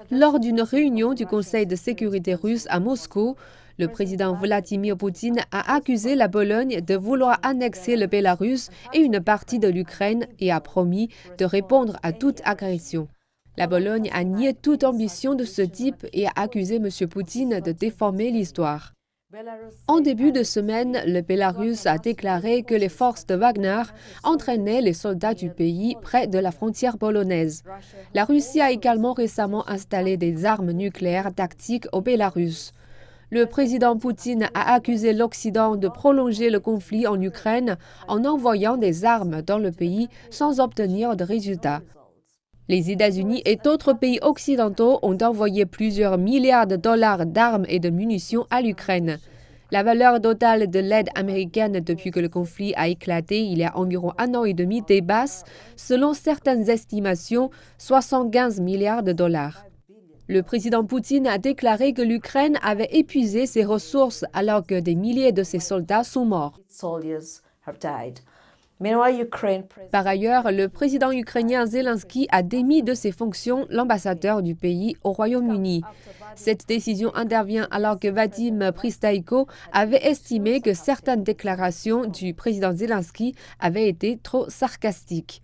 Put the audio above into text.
Lors d'une réunion du Conseil de sécurité russe à Moscou, le président Vladimir Poutine a accusé la Pologne de vouloir annexer le Bélarus et une partie de l'Ukraine et a promis de répondre à toute agression. La Pologne a nié toute ambition de ce type et a accusé M. Poutine de déformer l'histoire. En début de semaine, le Bélarus a déclaré que les forces de Wagner entraînaient les soldats du pays près de la frontière polonaise. La Russie a également récemment installé des armes nucléaires tactiques au Bélarus. Le président Poutine a accusé l'Occident de prolonger le conflit en Ukraine en envoyant des armes dans le pays sans obtenir de résultats. Les États-Unis et d'autres pays occidentaux ont envoyé plusieurs milliards de dollars d'armes et de munitions à l'Ukraine. La valeur totale de l'aide américaine depuis que le conflit a éclaté il y a environ 1 an et demi dépasse, selon certaines estimations, 75 milliards de dollars. Le président Poutine a déclaré que l'Ukraine avait épuisé ses ressources alors que des milliers de ses soldats sont morts. Par ailleurs, le président ukrainien Zelensky a démis de ses fonctions l'ambassadeur du pays au Royaume-Uni. Cette décision intervient alors que Vadim Pristaïko avait estimé que certaines déclarations du président Zelensky avaient été trop sarcastiques.